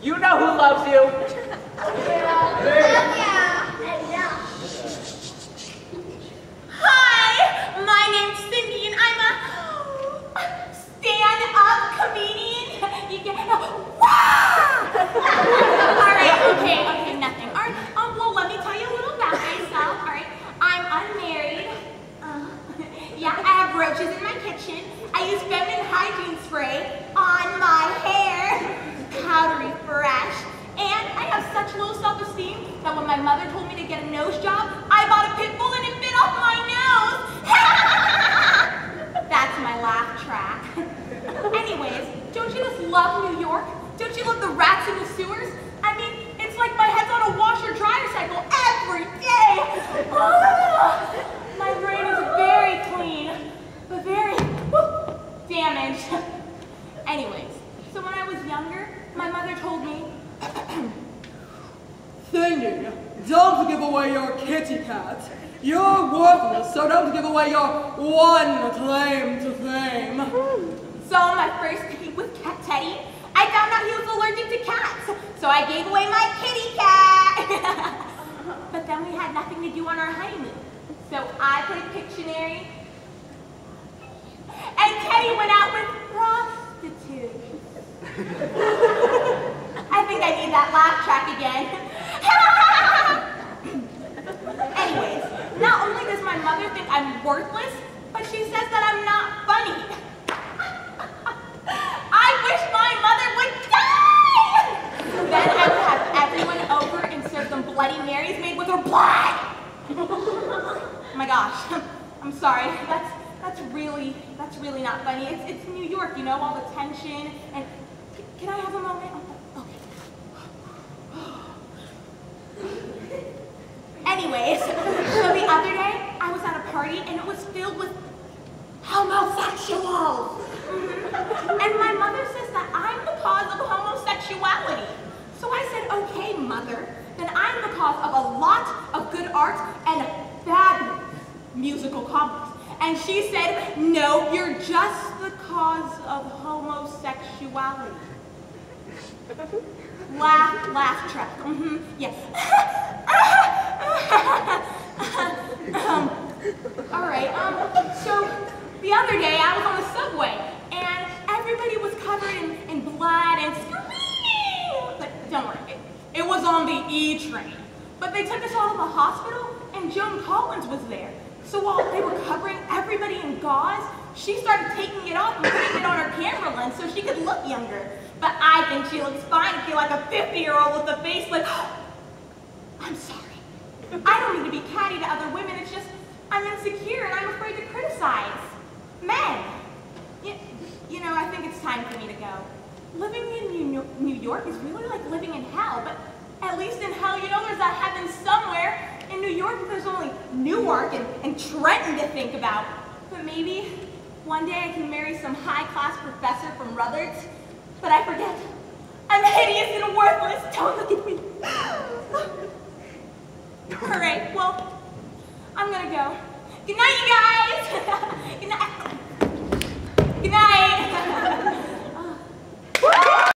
You know who loves you. Hi, my name's Cindy, and I'm a stand-up comedian. You get All right, okay, nothing. All right, well, let me tell you a little about myself. All right, I'm unmarried. Yeah, I have roaches in my kitchen. I use feminine hygiene spray on my hair, powdery fresh, and I have such low self-esteem that when my mother told me to get a nose job, I bought a pit bull and it bit off my nose. That's my laugh track. Anyways, don't you just love New York? Don't you love the rats in the sewers? I mean, it's like my head's on a washer-dryer cycle every day. My brain is very clean, but very damaged. Anyways, so when I was younger, my mother told me, Cindy, don't give away your kitty cat. You're worthless, so don't give away your one claim to fame. So on my first date with Cat Teddy, I found out he was allergic to cats, so I gave away my kitty cat. But then we had nothing to do on our honeymoon, so I played Pictionary, and Teddy went out with prostitutes. I think I need that laugh track again. Anyways, not only does my mother think I'm worthless, but she says that I'm not funny. I wish my mother would die! Then I would have everyone over and serve them Bloody Marys made with her blood! Oh my gosh, I'm sorry. That's really not funny. It's New York, you know, all the tension, and can I have a moment? Okay. Anyways, so the other day, I was at a party and it was filled with homosexuals. And my mother says that I'm the cause of homosexuality. So I said, okay, mother, then I'm the cause of a lot of good art and bad musical comedies. And she said, no, you're just the cause of homosexuality. Laugh track. Yes. All right. So the other day I was on the subway and everybody was covered in blood and screaming. But don't worry, it was on the E train. But they took us all to the hospital and Joan Collins was there. So while they were covering everybody in gauze, she started taking it off and putting it on her camera lens so she could look younger. But I think she looks fine and feel like a 50-year-old with a face like, I'm sorry. I don't mean to be catty to other women, it's just I'm insecure and I'm afraid to criticize men. You know, I think it's time for me to go. Living in New York is really like living in hell, but at least in hell, you know, there's a heaven somewhere. In New York, there's only Newark and Trenton to think about. But maybe one day I can marry some high-class professor from Rutherford. But I forget. I'm hideous and worthless. Don't look at me. All right, well, I'm gonna go. Good night, you guys. Good night. Good night.